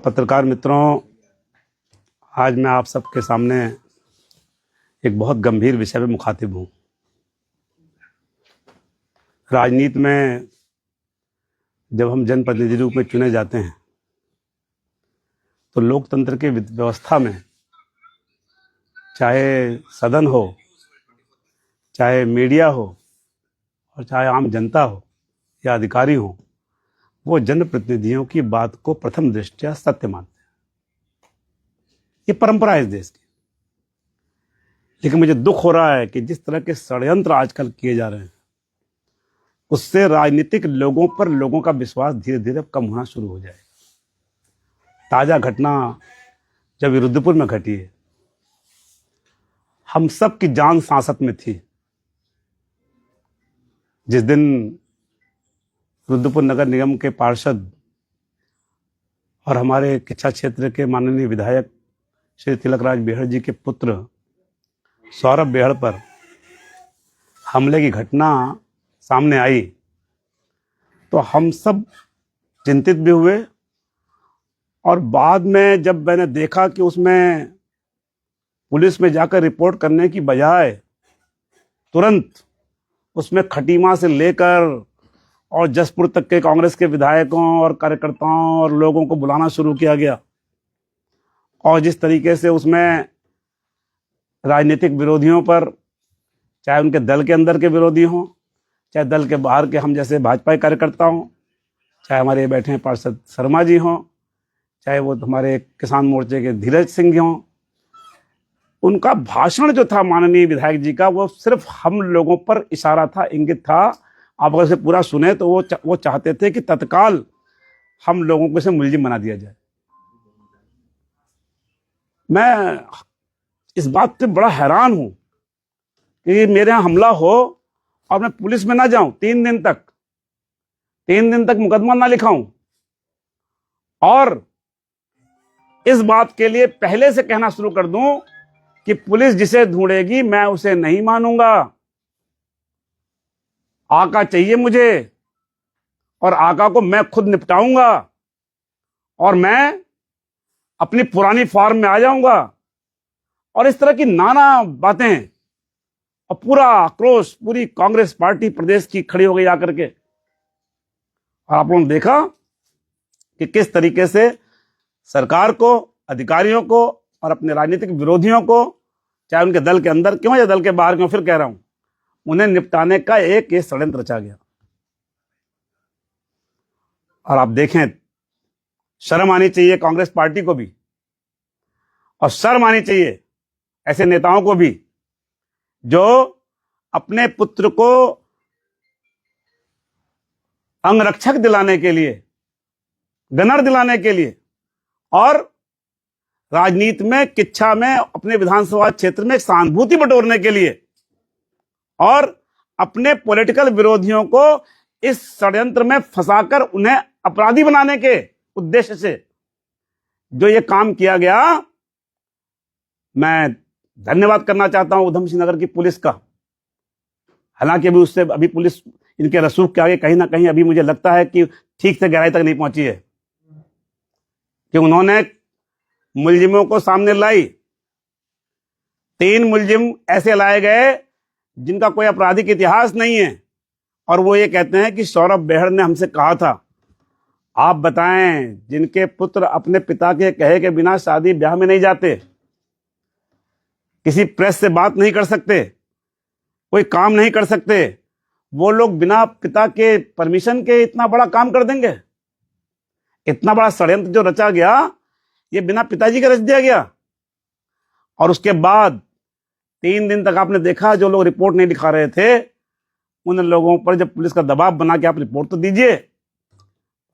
पत्रकार मित्रों, आज मैं आप सबके सामने एक बहुत गंभीर विषय पे मुखातिब हूँ। राजनीति में जब हम जनप्रतिनिधि रूप में चुने जाते हैं तो लोकतंत्र की व्यवस्था में चाहे सदन हो, चाहे मीडिया हो और चाहे आम जनता हो या अधिकारी हो, वो जनप्रतिनिधियों की बात को प्रथम दृष्टया सत्य मानते हैं। ये परंपरा है इस देश की। लेकिन मुझे दुख हो रहा है कि जिस तरह के षड्यंत्र आजकल किए जा रहे हैं, उससे राजनीतिक लोगों पर लोगों का विश्वास धीरे धीरे कम होना शुरू हो जाएगा। ताजा घटना जब रुद्रपुर में घटी है, हम सब की जान सांसत में थी। जिस दिन रुद्रपुर नगर निगम के पार्षद और हमारे किच्छा क्षेत्र के माननीय विधायक श्री तिलकराज बेहड़ जी के पुत्र सौरभ बेहड़ पर हमले की घटना सामने आई तो हम सब चिंतित भी हुए। और बाद में जब मैंने देखा कि उसमें पुलिस में जाकर रिपोर्ट करने की बजाय तुरंत उसमें खटीमा से लेकर और जसपुर तक के कांग्रेस के विधायकों और कार्यकर्ताओं और लोगों को बुलाना शुरू किया गया, और जिस तरीके से उसमें राजनीतिक विरोधियों पर, चाहे उनके दल के अंदर के विरोधी हों, चाहे दल के बाहर के हम जैसे भाजपा कार्यकर्ता हों, चाहे हमारे बैठे हैं पार्षद शर्मा जी हों, चाहे वो हमारे किसान मोर्चे के धीरज सिंह हों, उनका भाषण जो था माननीय विधायक जी का, वो सिर्फ हम लोगों पर इशारा था, इंगित था। आप अगर इसे पूरा सुने तो वो चाहते थे कि तत्काल हम लोगों को इसे मुलजिम बना दिया जाए। मैं इस बात से बड़ा हैरान हूं कि मेरे यहां हमला हो और मैं पुलिस में ना जाऊं, 3 दिन तक मुकदमा ना लिखाऊं, और इस बात के लिए पहले से कहना शुरू कर दूं कि पुलिस जिसे ढूंढेगी मैं उसे नहीं मानूंगा। आका चाहिए मुझे और आका को मैं खुद निपटाऊंगा, और मैं अपनी पुरानी फॉर्म में आ जाऊंगा। और इस तरह की नाना बातें, और पूरा आक्रोश पूरी कांग्रेस पार्टी प्रदेश की खड़ी हो गई आकर के। और आप लोगों ने देखा कि किस तरीके से सरकार को, अधिकारियों को और अपने राजनीतिक विरोधियों को, चाहे उनके दल के अंदर क्यों या दल के बाहर क्यों, फिर कह रहा हूं, उन्हें निपटाने का एक षड्यंत्र रचा गया। और आप देखें, शर्म आनी चाहिए कांग्रेस पार्टी को भी, और शर्म आनी चाहिए ऐसे नेताओं को भी जो अपने पुत्र को अंगरक्षक दिलाने के लिए, गनर दिलाने के लिए, और राजनीति में, किच्छा में, अपने विधानसभा क्षेत्र में सहानुभूति बटोरने के लिए, और अपने पॉलिटिकल विरोधियों को इस षड्यंत्र में फंसाकर उन्हें अपराधी बनाने के उद्देश्य से जो ये काम किया गया, मैं धन्यवाद करना चाहता हूं उधम सिंह नगर की पुलिस का। हालांकि अभी पुलिस इनके रसूख के आगे कहीं ना कहीं अभी मुझे लगता है कि ठीक से गहराई तक नहीं पहुंची है, कि उन्होंने मुलजिमों को सामने लाई। 3 मुलजिम ऐसे लाए गए जिनका कोई आपराधिक इतिहास नहीं है, और वो ये कहते हैं कि सौरभ बेहड़ ने हमसे कहा था। आप बताएं, जिनके पुत्र अपने पिता के कहे के बिना शादी ब्याह में नहीं जाते, किसी प्रेस से बात नहीं कर सकते, कोई काम नहीं कर सकते, वो लोग बिना पिता के परमिशन के इतना बड़ा काम कर देंगे? इतना बड़ा षड्यंत्र जो रचा गया, ये बिना पिताजी के रच दिया गया। और उसके बाद 3 दिन तक आपने देखा, जो लोग रिपोर्ट नहीं दिखा रहे थे, उन लोगों पर जब पुलिस का दबाव बना कि आप रिपोर्ट तो दीजिए,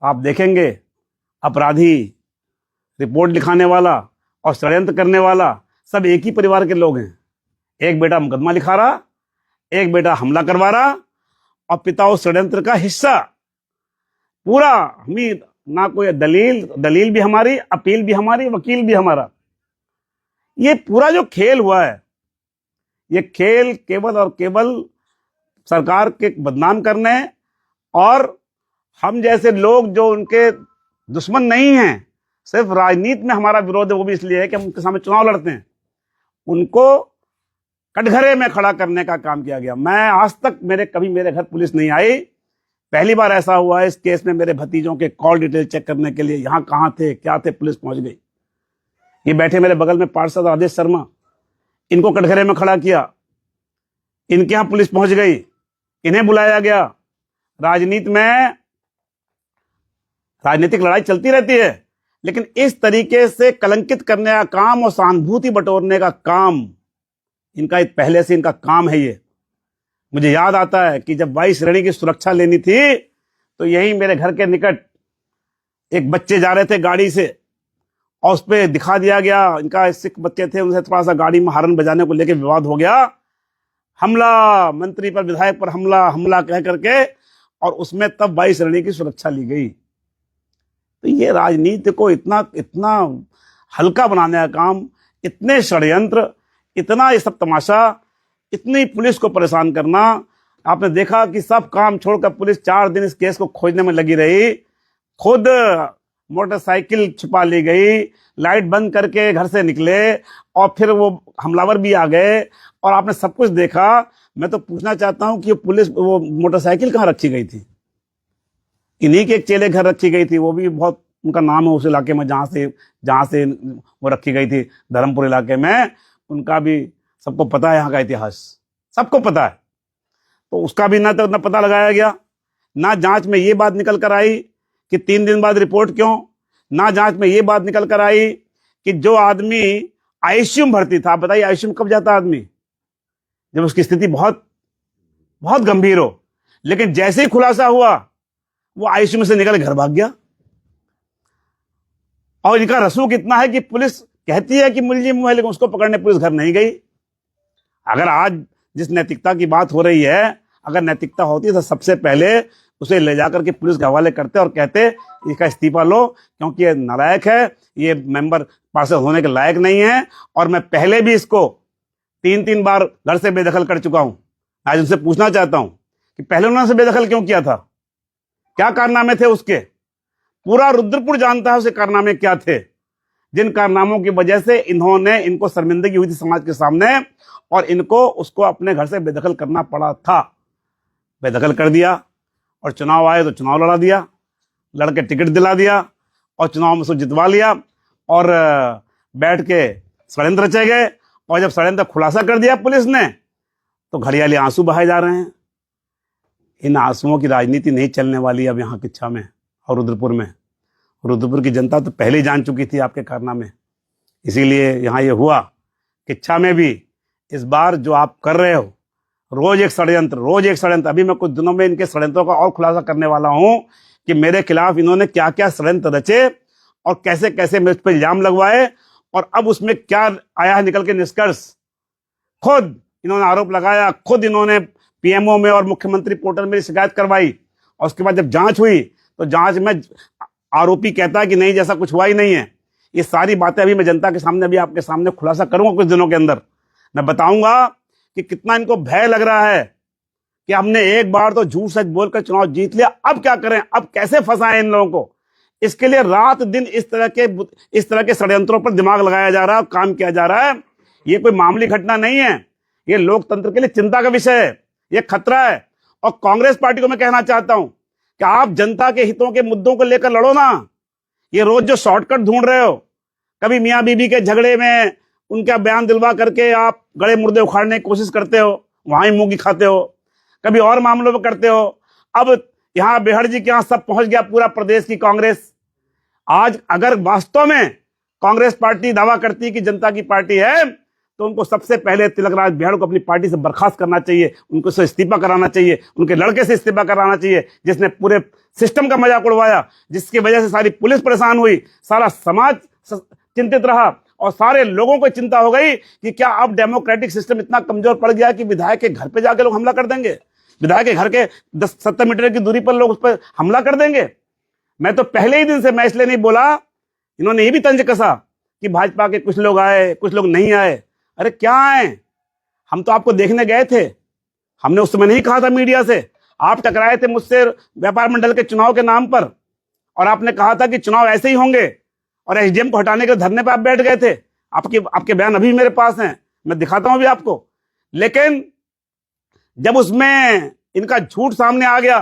आप देखेंगे अपराधी, रिपोर्ट लिखाने वाला और षड्यंत्र करने वाला सब एक ही परिवार के लोग हैं। एक बेटा मुकदमा लिखा रहा, एक बेटा हमला करवा रहा, और पिता उस षड्यंत्र का हिस्सा। पूरा हमें ना कोई दलील भी हमारी, अपील भी हमारी, वकील भी हमारा। ये पूरा जो खेल हुआ है, ये खेल केवल और केवल सरकार के बदनाम करने, और हम जैसे लोग जो उनके दुश्मन नहीं हैं, सिर्फ राजनीति में हमारा विरोध है, वो भी इसलिए है कि हम उनके सामने चुनाव लड़ते हैं। उनको कटघरे में खड़ा करने का काम किया गया। मैं आज तक कभी मेरे घर पुलिस नहीं आई। पहली बार ऐसा हुआ है इस केस में, मेरे भतीजों के कॉल डिटेल चेक करने के लिए यहां कहां थे क्या थे, पुलिस पहुंच गई। ये बैठे मेरे बगल में पार्षद आदेश शर्मा, इनको कटघरे में खड़ा किया, इनके यहां पुलिस पहुंच गई, इन्हें बुलाया गया। राजनीति में राजनीतिक लड़ाई चलती रहती है, लेकिन इस तरीके से कलंकित करने का काम और सहानुभूति बटोरने का काम इनका पहले से इनका काम है। ये मुझे याद आता है कि जब 22 श्रेणी की सुरक्षा लेनी थी तो यही मेरे घर के निकट एक बच्चे जा रहे थे गाड़ी से और उस पर दिखा दिया गया, इनका सिख बच्चे थे, उनसे थोड़ा सा गाड़ी में हारन बजाने को लेकर विवाद हो गया। हमला, मंत्री पर विधायक पर हमला, हमला कह करके, और उसमें तब 22 श्रेणी की सुरक्षा ली गई। तो ये राजनीति को इतना इतना हल्का बनाने का काम, इतने षड्यंत्र, इतना ये सब तमाशा, इतनी पुलिस को परेशान करना। आपने देखा कि सब काम छोड़कर पुलिस 4 दिन इस केस को खोजने में लगी रही। खुद मोटरसाइकिल छिपा ली गई, लाइट बंद करके घर से निकले, और फिर वो हमलावर भी आ गए, और आपने सब कुछ देखा। मैं तो पूछना चाहता हूं कि वो मोटरसाइकिल कहाँ रखी गई थी? इन्हीं के एक चेले घर रखी गई थी, वो भी बहुत उनका नाम है उस इलाके में जहां से वो रखी गई थी, धर्मपुर इलाके में। उनका भी सबको पता है, यहाँ का इतिहास सबको पता है। तो उसका भी ना पता लगाया गया, ना जांच में ये बात निकल कर आई कि 3 दिन बाद रिपोर्ट क्यों, ना जांच में ये बात निकल कर आई कि जो आदमी आईसीयू में भर्ती था, बताइए आईसीयू में कब जाता आदमी? जब उसकी स्थिति बहुत बहुत गंभीर हो। लेकिन जैसे ही खुलासा हुआ वो आईसीयू में से निकल घर भाग गया। और इनका रसूख इतना है कि पुलिस कहती है कि मुलजिम है, लेकिन उसको पकड़ने पुलिस घर नहीं गई। अगर आज जिस नैतिकता की बात हो रही है, अगर नैतिकता होती तो सबसे पहले उसे ले जाकर के पुलिस के हवाले करते और कहते इसका इस्तीफा लो, क्योंकि ये नालायक है, ये मेंबर पार्षद होने के लायक नहीं है, और मैं पहले भी इसको 3-3 बार घर से बेदखल कर चुका हूं। आज उनसे पूछना चाहता हूं कि पहले उन्होंने से बेदखल क्यों किया था? क्या कारनामे थे उसके? पूरा रुद्रपुर जानता है उसके कारनामे क्या थे, जिन कारनामों की वजह से इनको शर्मिंदगी हुई थी समाज के सामने, और इनको उसको अपने घर से बेदखल करना पड़ा था। बेदखल कर दिया, और चुनाव आए तो चुनाव लड़ा दिया, लड़के टिकट दिला दिया, और चुनाव में उसको जितवा लिया, और बैठ के षड्यंत्र रचे गए। और जब षड्यंत्र खुलासा कर दिया पुलिस ने, तो घड़ियाली आंसू बहाए जा रहे हैं। इन आंसुओं की राजनीति नहीं चलने वाली अब यहाँ किच्छा में और रुद्रपुर में। रुद्रपुर की जनता तो पहले ही जान चुकी थी आपके कारनामे, इसीलिए यहाँ ये हुआ। किच्छा में भी इस बार जो आप कर रहे हो, रोज एक षड्यंत्र। अभी मैं कुछ दिनों में इनके षड्यंत्रों का और खुलासा करने वाला हूं कि मेरे खिलाफ इन्होंने क्या क्या षड्यंत्र रचे और कैसे कैसे मेरे पर इल्जाम लगवाए, और अब उसमें क्या आया है निकल के निष्कर्ष। खुद इन्होंने आरोप लगाया, खुद इन्होंने पीएमओ में और मुख्यमंत्री पोर्टल में शिकायत करवाई, और उसके बाद जब जांच हुई तो जांच में आरोपी कहता है कि नहीं, जैसा कुछ हुआ ही नहीं है। ये सारी बातें अभी मैं जनता के सामने, अभी आपके सामने खुलासा करूंगा कुछ दिनों के अंदर। मैं बताऊंगा कि कितना इनको भय लग रहा है कि हमने एक बार तो झूठ सच बोलकर चुनाव जीत लिया, अब क्या करें, अब कैसे फंसाएं इन लोगों को। इसके लिए रात दिन इस तरह के षड्यंत्रों पर दिमाग लगाया जा रहा है, काम किया जा रहा है। ये कोई मामूली घटना नहीं है, ये लोकतंत्र के लिए चिंता का विषय है, ये खतरा है। और कांग्रेस पार्टी को मैं कहना चाहता हूं कि आप जनता के हितों के मुद्दों को लेकर लड़ो ना। ये रोज जो शॉर्टकट ढूंढ रहे हो, कभी मियां बीबी के झगड़े में उनका बयान दिलवा करके आप गड़े मुर्दे उखाड़ने की कोशिश करते हो, वहां ही मूंगी खाते हो, कभी और मामलों में करते हो। अब यहां बेहड़ जी के यहां सब पहुंच गया, पूरा प्रदेश की कांग्रेस। आज अगर वास्तव में कांग्रेस पार्टी दावा करती है कि जनता की पार्टी है, तो उनको सबसे पहले तिलकराज बेहड़ को अपनी पार्टी से बर्खास्त करना चाहिए, उनको से इस्तीफा कराना चाहिए, उनके लड़के से इस्तीफा कराना चाहिए, जिसने पूरे सिस्टम का मजाक उड़वाया, जिसकी वजह से सारी पुलिस परेशान हुई, सारा समाज चिंतित रहा, और सारे लोगों को चिंता हो गई कि क्या अब डेमोक्रेटिक सिस्टम इतना कमजोर पड़ गया कि विधायक के घर पे जाके लोग हमला कर देंगे, विधायक के घर के 10-70 मीटर की दूरी पर लोग उस पर हमला कर देंगे। मैं तो पहले ही दिन से, मैं इसलिए नहीं बोला, इन्होंने ये भी तंज कसा कि भाजपा के कुछ लोग आए, कुछ लोग नहीं आए। अरे क्या आए, हम तो आपको देखने गए थे, हमने उस समय नहीं कहा था मीडिया से। आप टकराए थे मुझसे व्यापार मंडल के चुनाव के नाम पर, और आपने कहा था कि चुनाव ऐसे ही होंगे, और एसडीएम को हटाने के धरने पे आप बैठ गए थे। आपके बयान अभी मेरे पास हैं, मैं दिखाता हूं अभी आपको। लेकिन जब उसमें इनका झूठ सामने आ गया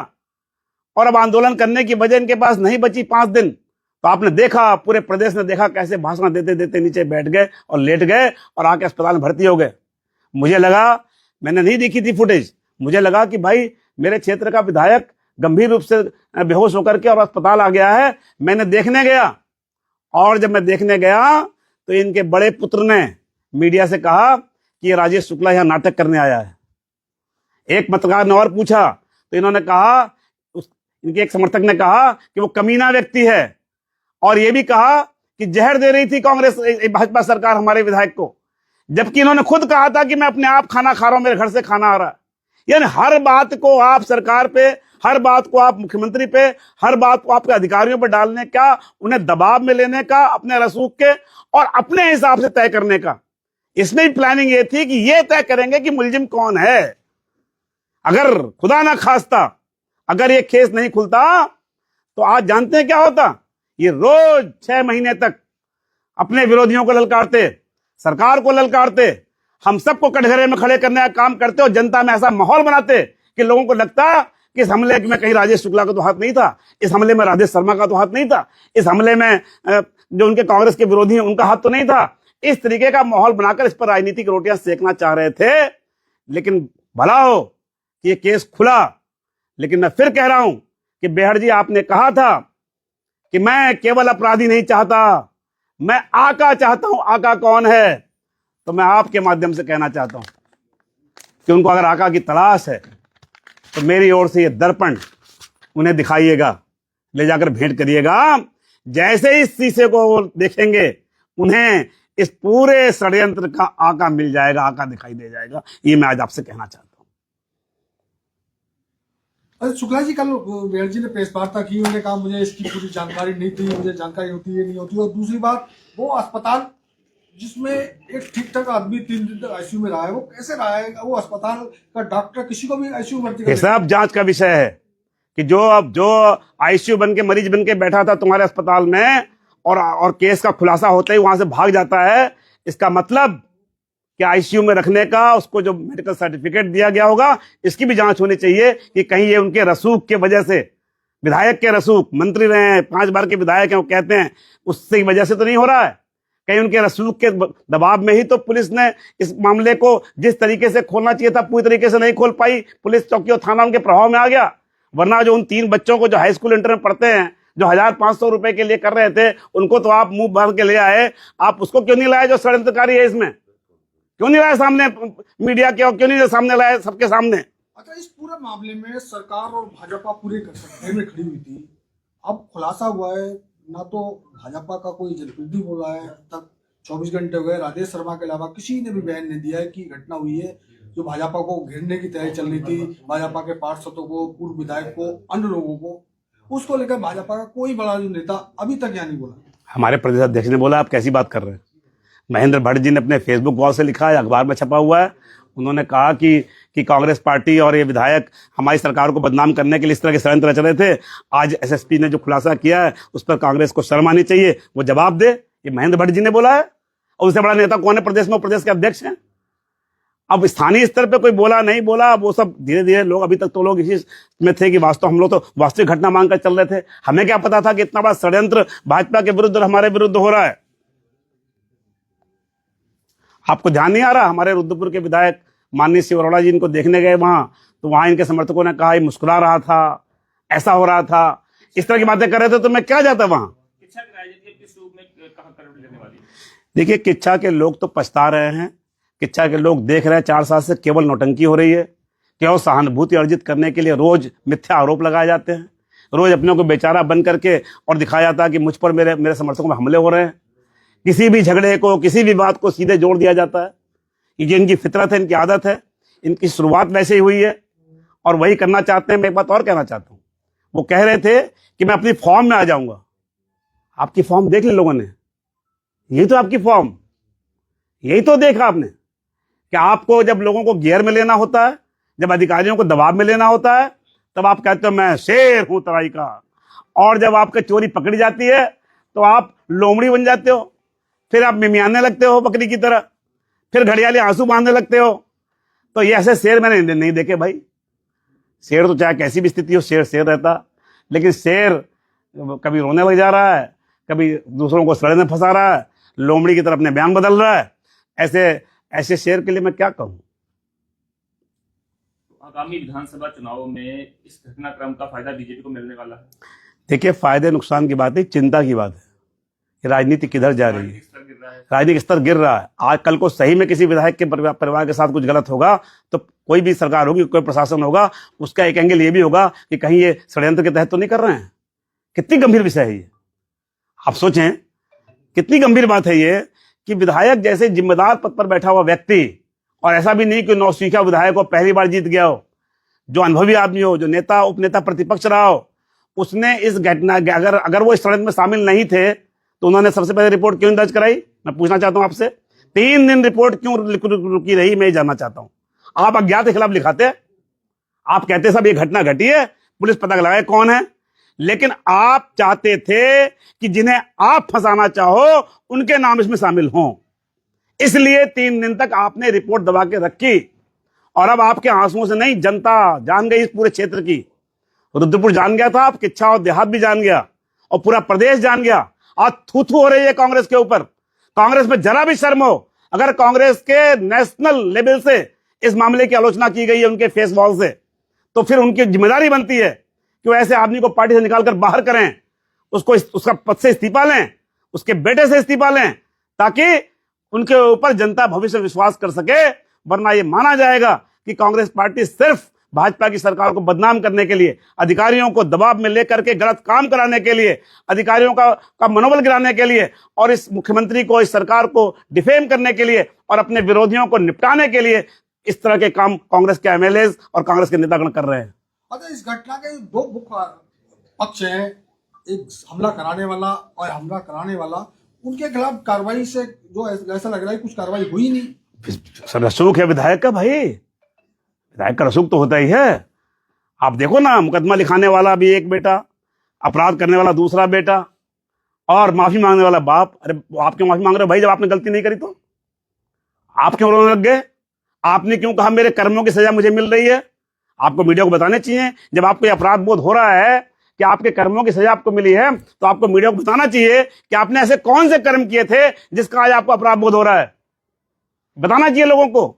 और अब आंदोलन करने की वजह इनके पास नहीं बची 5 दिन, तो आपने देखा, पूरे प्रदेश ने देखा कैसे भाषण देते देते नीचे बैठ गए और लेट गए और आके अस्पताल में भर्ती हो गए। मुझे लगा, मैंने नहीं देखी थी फुटेज, मुझे लगा कि भाई मेरे क्षेत्र का विधायक गंभीर रूप से बेहोश होकर के और अस्पताल आ गया है। मैंने देखने गया और जब मैं देखने गया तो इनके बड़े पुत्र ने मीडिया से कहा कि ये राजेश शुक्ला यहां नाटक करने आया है। एक पत्रकार ने और पूछा तो इन्होंने कहा, इनके एक समर्थक ने कहा कि वो कमीना व्यक्ति है, और ये भी कहा कि जहर दे रही थी कांग्रेस भाजपा सरकार हमारे विधायक को, जबकि इन्होंने खुद कहा था कि मैं अपने आप खाना खा रहा हूं, मेरे घर से खाना आ रहा है। यानी हर बात को आप सरकार पे, हर बात को आप मुख्यमंत्री पे, हर बात को आपके अधिकारियों पर डालने का, उन्हें दबाव में लेने का, अपने रसूख के और अपने हिसाब से तय करने का। इसमें भी प्लानिंग ये थी कि ये तय करेंगे कि मुलजिम कौन है। अगर खुदा ना खास्ता अगर ये केस नहीं खुलता तो आज जानते हैं क्या होता, ये रोज 6 महीने तक अपने विरोधियों को ललकारते, सरकार को ललकारते, हम सबको कटघरे में खड़े करने का काम करते और जनता में ऐसा माहौल बनाते कि लोगों को लगता कि इस हमले में कहीं राजेश शुक्ला का तो हाथ नहीं था, इस हमले में राजेश शर्मा का तो हाथ नहीं था, इस हमले में जो उनके कांग्रेस के विरोधी हैं उनका हाथ तो नहीं था। इस तरीके का माहौल बनाकर इस पर राजनीतिक रोटियां सेकना चाह रहे थे। लेकिन भला हो कि ये केस खुला। लेकिन मैं फिर कह रहा हूं कि बेहड़ जी, आपने कहा था कि मैं केवल अपराधी नहीं चाहता, मैं आका चाहता हूं। आका कौन है? तो मैं आपके माध्यम से कहना चाहता हूं कि उनको अगर आका की तलाश है तो मेरी ओर से ये दर्पण उन्हें दिखाइएगा, ले जाकर भेंट करिएगा। जैसे ही इस शीशे को वो देखेंगे, उन्हें इस पूरे षड्यंत्र का आका मिल जाएगा, आका दिखाई दे जाएगा। ये मैं आज आपसे कहना चाहता हूं। अरे शुक्ला जी, कल बेहड़ जी ने प्रेस वार्ता की, उन्होंने कहा मुझे इसकी पूरी जानकारी नहीं थी, मुझे जानकारी होती है नहीं होती। और दूसरी बात, वो अस्पताल जिसमें एक ठीक ठाक आदमी 3 दिन तक आईसीयू में रहा है, वो कैसे रहा है? वो अस्पताल का डॉक्टर किसी को भी आईसीयू में भर्ती कर? सब जांच का विषय है कि जो आईसीयू बन के मरीज बन के बैठा था तुम्हारे अस्पताल में और केस का खुलासा होते ही वहां से भाग जाता है, इसका मतलब कि आईसीयू में रखने का उसको जो मेडिकल सर्टिफिकेट दिया गया होगा, इसकी भी जांच होनी चाहिए कि कहीं ये उनके रसूख के वजह से, विधायक के रसूख, मंत्री रहे हैं, 5 बार के विधायक हैं, वो कहते हैं, उससे वजह से तो नहीं हो रहा है। कहीं उनके रसूख के दबाव में ही तो पुलिस ने इस मामले को जिस तरीके से खोलना चाहिए था पूरी तरीके से नहीं खोल पाई। पुलिस चौकी और थाना उनके प्रभाव में आ गया। वरना जो उन 3 बच्चों को जो हाई स्कूल इंटर में पढ़ते हैं, जो 1500 रुपए के लिए कर रहे थे, उनको तो आप मुंह भर के ले आए। आप उसको क्यों नहीं लाए जो षड्यंत्रकारी है इसमें? क्यों नहीं लाए सामने मीडिया के, और क्यों नहीं सामने लाए सबके सामने? अच्छा, इस पूरे मामले में सरकार और भाजपा पूरे कटघरे में खड़ी हुई थी। अब खुलासा हुआ है, ना तो भाजपा का कोई जनप्रतिनिधि बोला है, अब तक 24 घंटे हो गए, राजेश शर्मा के अलावा किसी ने भी बयान नहीं दिया है कि घटना हुई है। जो भाजपा को घेरने की तैयारी चल रही थी, भाजपा के पार्षदों को, पूर्व विधायक को, अन्य लोगों को, उसको लेकर भाजपा का कोई बड़ा नेता अभी तक यहाँ नहीं बोला। हमारे प्रदेश अध्यक्ष ने बोला। आप कैसी बात कर रहे हैं? महेंद्र भट्ट जी ने अपने फेसबुक वॉल से लिखा है, अखबार में छपा हुआ है। उन्होंने कहा कि कांग्रेस पार्टी और ये विधायक हमारी सरकार को बदनाम करने के लिए इस तरह के षड्यंत्र रच रहे थे। आज एसएसपी ने जो खुलासा किया है उस पर कांग्रेस को शर्म आनी चाहिए, वो जवाब दे। ये महेंद्र भट्ट जी ने बोला है। और उससे बड़ा नेता कौन है प्रदेश में? वो प्रदेश के अध्यक्ष हैं। अब स्थानीय स्तर पे कोई बोला नहीं बोला, वो सब धीरे धीरे लोग, अभी तक तो लोग इसी में थे कि वास्तव हम लोग तो वास्तविक घटना मांगकर चल रहे थे। हमें क्या पता था कि इतना बड़ा षड्यंत्र भाजपा के विरुद्ध और हमारे विरुद्ध हो रहा है। आपको ध्यान नहीं आ रहा? हमारे रुद्रपुर के विधायक माननीय शिव अरोड़ा जी इनको देखने गए वहां, तो वहां इनके समर्थकों ने कहा ये मुस्कुरा रहा था, ऐसा हो रहा था, इस तरह की बातें कर रहे थे, तो मैं क्या जाता वहां? देखिए, किच्छा के लोग तो पछता रहे हैं। किच्छा के लोग देख रहे हैं 4 साल से केवल नौटंकी हो रही है, केवल सहानुभूति अर्जित करने के लिए रोज मिथ्या आरोप लगाए जाते हैं, रोज अपने को बेचारा बन करके और दिखाया जाता है कि मुझ पर मेरे समर्थकों में हमले हो रहे हैं। किसी भी झगड़े को, किसी भी बात को सीधे जोड़ दिया जाता है। ये इनकी फितरत है, इनकी आदत है, इनकी शुरुआत वैसे ही हुई है और वही करना चाहते हैं। मैं एक बात और कहना चाहता हूँ, वो कह रहे थे कि मैं अपनी फॉर्म में आ जाऊंगा। आपकी फॉर्म देख ली लोगों ने? यही तो आपकी फॉर्म, यही तो देखा आपने कि आपको जब लोगों को गियर में लेना होता है, जब अधिकारियों को दबाव में लेना होता है, तब आप कहते हो मैं शेर हूं तराई का, और जब आपकी चोरी पकड़ी जाती है तो आप लोमड़ी बन जाते हो, फिर आप मिमियाने लगते हो बकरी की तरह, फिर घड़ियाली आंसू बांधने लगते हो। तो ये ऐसे शेर मैंने नहीं देखे भाई। शेर तो चाहे कैसी भी स्थिति हो, शेर शेर रहता, लेकिन शेर कभी रोने लग जा रहा है, कभी दूसरों को सड़े में फंसा रहा है, लोमड़ी की तरफ अपने बयान बदल रहा है। ऐसे ऐसे शेर के लिए मैं क्या कहूं। आगामी विधानसभा चुनावों में इस घटनाक्रम का फायदा बीजेपी को मिलने वाला है? देखिए, फायदे नुकसान की बात है, चिंता की बात है कि राजनीति किधर जा रही है। राजनीतिक स्तर गिर रहा है। राजनीतिक स्तर गिर रहा है। आज कल को सही में किसी विधायक के परिवार के साथ कुछ गलत होगा तो कोई भी सरकार होगी, कोई प्रशासन होगा, उसका एक एंगल ये भी होगा कि कहीं ये षड्यंत्र के तहत तो नहीं कर रहे हैं। कितनी गंभीर विषय है ये, आप सोचें, कितनी गंभीर बात है ये कि विधायक जैसे जिम्मेदार पद पर बैठा हुआ व्यक्ति, और ऐसा भी नहीं कि नौसिखा विधायक हो, पहली बार जीत गया हो, जो अनुभवी आदमी हो, जो नेता उपनेता प्रतिपक्ष रहा हो, उसने इस घटना अगर वो इस षड्यंत्र में शामिल नहीं थे तो उन्होंने सबसे पहले रिपोर्ट क्यों दर्ज कराई? मैं पूछना चाहता हूं आपसे। 3 दिन रिपोर्ट क्यों रुकी रही, मैं जानना चाहता हूं। आप अज्ञात के खिलाफ लिखाते, आप कहते सब ये घटना घटी है, पुलिस पता लगाए कौन है, लेकिन आप चाहते थे कि जिन्हें आप फंसाना चाहो उनके नाम इसमें शामिल हों, इसलिए 3 दिन तक आपने रिपोर्ट दबा के रखी। और अब आपके आंसुओं से नहीं, जनता जान गई, इस पूरे क्षेत्र की, रुद्रपुर जान गया था, आप किच्छा और देहात भी जान गया, और पूरा प्रदेश जान गया। आज थू थू हो रही है कांग्रेस के ऊपर। कांग्रेस में जरा भी शर्म हो, अगर कांग्रेस के नेशनल लेवल से इस मामले की आलोचना की गई है उनके फेस वॉल से, तो फिर उनकी जिम्मेदारी बनती है कि वो ऐसे आदमी को पार्टी से निकालकर बाहर करें, उसका पद से इस्तीफा लें, उसके बेटे से इस्तीफा लें, ताकि उनके ऊपर जनता भविष्य में विश्वास कर सके। वरना यह माना जाएगा कि कांग्रेस पार्टी सिर्फ भाजपा की सरकार को बदनाम करने के लिए, अधिकारियों को दबाव में लेकर के गलत काम कराने के लिए, अधिकारियों का मनोबल गिराने के लिए, और इस मुख्यमंत्री को, इस सरकार को डिफेम करने के लिए और अपने विरोधियों को निपटाने के लिए इस तरह के काम कांग्रेस के एमएलए और कांग्रेस के नेतागण कर रहे हैं। अच्छा, इस घटना के 2 मुख्य पक्ष हैं, एक हमला कराने वाला और हमला कराने वाला। उनके खिलाफ कार्रवाई से जो ऐसा लग रहा है कुछ कार्रवाई हुई नहीं। सर, रसूख है विधायक का, भाई विधायक का रसूख तो होता ही है। आप देखो ना, मुकदमा लिखाने वाला भी एक बेटा, अपराध करने वाला दूसरा बेटा, और माफी मांगने वाला बाप। अरे आप क्यों माफी मांग रहे हो भाई? जब आपने गलती नहीं करी तो आप क्यों रोने लग गए? आपने क्यों कहा मेरे कर्मों की सजा मुझे मिल रही है? आपको मीडिया को बताने चाहिए। जब आपको अपराध बोध हो रहा है कि आपके कर्मों की सजा आपको मिली है, तो आपको मीडिया को बताना चाहिए कि आपने ऐसे कौन से कर्म किए थे जिसका आज आपको अपराध बोध हो रहा है। बताना चाहिए लोगों को।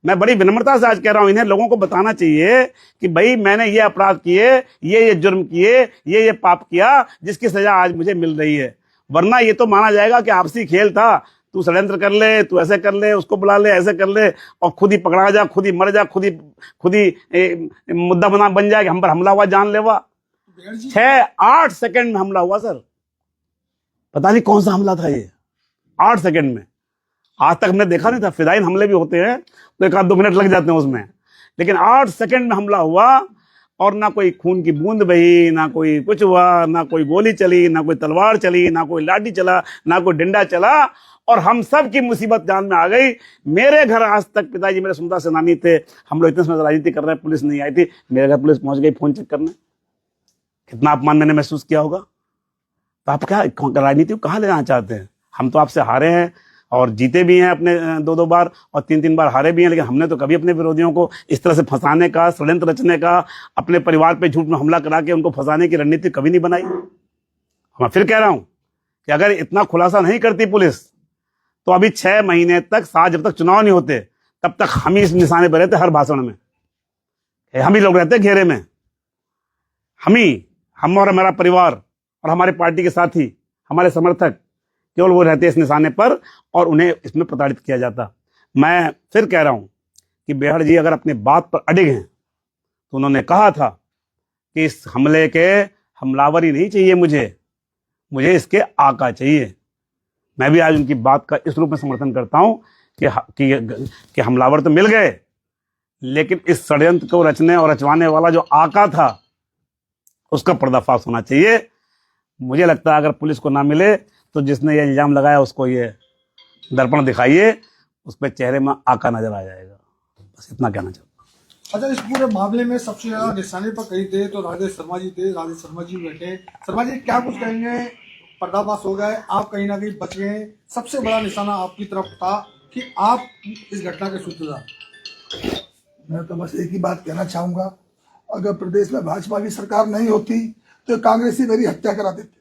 मैं बड़ी विनम्रता से आज कह रहा हूं, इन्हें लोगों को बताना चाहिए कि भाई मैंने ये अपराध किए, ये जुर्म किए, ये पाप किया जिसकी सजा आज मुझे मिल रही है। वरना ये तो माना जाएगा कि आपसी खेल था, तू षड्यंत्र कर ले, तू ऐसे कर ले, उसको बुला ले, ऐसे कर ले, और खुद ही पकड़ा जा, खुद ही मर जा, खुद ही मुद्दा बन जाए कि हम पर हमला हुआ, जानलेवा। 6-8 सेकंड में हमला हुआ सर। पता नहीं कौन सा हमला था ये, 8 सेकंड में। आज तक हमने देखा नहीं था। फिदाइन हमले भी होते हैं तो 1-2 मिनट लग जाते हैं उसमें, लेकिन 8 सेकंड में हमला हुआ, और ना कोई खून की बूंद बही, ना कोई कुछ हुआ, ना कोई गोली चली, ना कोई तलवार चली, ना कोई लाठी चला, ना कोई डंडा चला, और हम सब की मुसीबत जान में आ गई। मेरे घर आज तक पिताजी मेरे स्वतंत्रता सेनानी थे, हम लोग इतने समय राजनीति कर रहे हैं, पुलिस नहीं आई थी, मेरे घर पुलिस पहुंच गई फोन चेक करने। कितना अपमान मैंने महसूस किया होगा। तो आप क्या राजनीति को कहाँ ले जाना चाहते हैं? हम तो आपसे हारे हैं और जीते भी हैं अपने 2-2 बार, और 3-3 बार हारे भी हैं, लेकिन हमने तो कभी अपने विरोधियों को इस तरह से फंसाने का, षड्यंत्र रचने का, अपने परिवार पे झूठ में हमला करा के उनको फंसाने की रणनीति कभी नहीं बनाई। मैं फिर कह रहा हूं कि अगर इतना खुलासा नहीं करती पुलिस, तो अभी 6 महीने तक, साथ जब तक चुनाव नहीं होते तब तक हम ही इस निशाने पर रहते, हर भाषण में हम ही लोग रहते घेरे में। हम और हमारा परिवार और हमारे पार्टी के साथी, हमारे समर्थक, केवल वो रहते इस निशाने पर, और उन्हें इसमें प्रताड़ित किया जाता। मैं फिर कह रहा हूं कि बेहड़ जी अगर अपनी बात पर अडिग हैं, तो उन्होंने कहा था कि इस हमले के हमलावर ही नहीं चाहिए, मुझे इसके आका चाहिए। मैं भी आज उनकी बात का इस रूप में समर्थन करता हूं कि हमलावर तो मिल गए, लेकिन इस षड्यंत्र को रचने और रचवाने वाला जो आका था, उसका पर्दाफाश होना चाहिए। मुझे लगता है अगर पुलिस को ना मिले तो जिसने ये इल्जाम लगाया उसको ये दर्पण दिखाइए, उस पर चेहरे में आका नजर आ जाएगा। बस इतना कहना चाहता हूं। अच्छा, इस पूरे मामले में सबसे ज्यादा निशाने पर कहीं थे तो राजेश शर्मा जी थे। राजेश शर्मा जी बैठे। शर्मा जी क्या कुछ कहेंगे पर्दाफाश हो गए, आप कहीं ना कहीं बच गए। सबसे बड़ा निशाना आपकी तरफ था कि आप इस घटना के सूत्रधार। मैं तो बस एक ही बात कहना चाहूंगा, अगर प्रदेश में भाजपा की सरकार नहीं होती तो कांग्रेसी मेरी हत्या करा देते।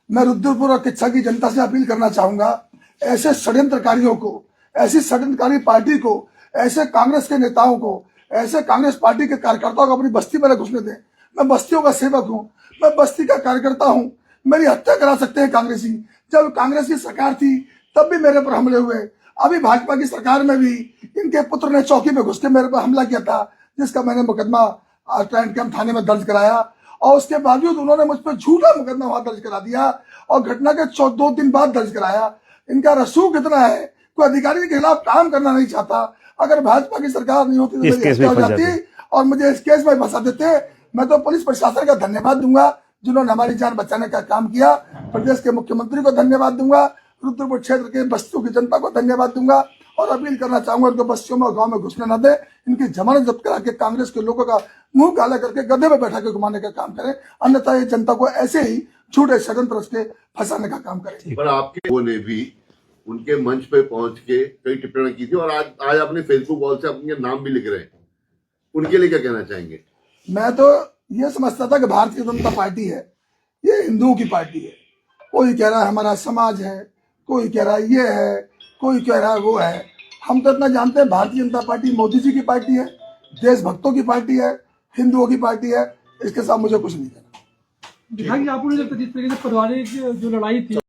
मैं रुद्रपुर और किच्छा की जनता से अपील करना चाहूंगा, ऐसे षड्यंत्रकारियों को, ऐसी षड्यंत्रकारी पार्टी को, ऐसे कांग्रेस के नेताओं को, ऐसे कांग्रेस पार्टी के कार्यकर्ताओं को अपनी बस्ती में न घुसने दें। मैं बस्तियों का सेवक हूं, मैं बस्ती का कार्यकर्ता हूं, मेरी हत्या करा सकते हैं कांग्रेसी। जब कांग्रेस की सरकार थी तब भी मेरे पर हमले हुए, अभी भाजपा की सरकार में भी इनके पुत्र ने चौकी में घुस के मेरे पर हमला किया था, जिसका मैंने मुकदमा ट्रेंट कैंप थाने में दर्ज कराया, और उसके बावजूद उन्होंने मुझ पर झूठा मुकदमा वहां दर्ज करा दिया और घटना के 2 दिन बाद दर्ज कराया। इनका रसूख इतना है, कोई अधिकारी के खिलाफ काम करना नहीं चाहता। अगर भाजपा की सरकार नहीं होती तो मेरी हत्या हो जाती और मुझे इस केस में फंसा देते। मैं तो पुलिस प्रशासन का धन्यवाद दूंगा जिन्होंने हमारी जान बचाने का काम किया, प्रदेश के मुख्यमंत्री को धन्यवाद दूंगा, रुद्रपुर क्षेत्र के बस्तियों की जनता को धन्यवाद दूंगा और अपील करना चाहूंगा उनको बस्तियों में और गांव में घुसने न दे। इनकी जमानत जब्त करा के कांग्रेस के लोगों का मुंह काला करके गधे में बैठा के घुमाने का काम करें, अन्यथा ये जनता को ऐसे ही झूठे षड्यंत्र के फंसाने का काम करें। पर आपके लोगों ने भी उनके मंच पे पहुंच के कई टिप्पणी की थी और आज अपने फेसबुक वॉल से अपने नाम भी लिख रहे हैं, उनके लिए क्या कहना चाहेंगे? मैं तो ये समझता था कि भारतीय जनता पार्टी है, ये हिंदुओं की पार्टी है। कोई कह रहा है हमारा समाज है, कोई कह रहा है ये है, कोई कह रहा है वो है। हम तो इतना जानते हैं भारतीय जनता पार्टी मोदी जी की पार्टी है, देशभक्तों की पार्टी है, हिंदुओं की पार्टी है। इसके साथ मुझे कुछ नहीं कहना। दिखा कि आपने जिस तरीके से पारिवारिक जो लड़ाई थी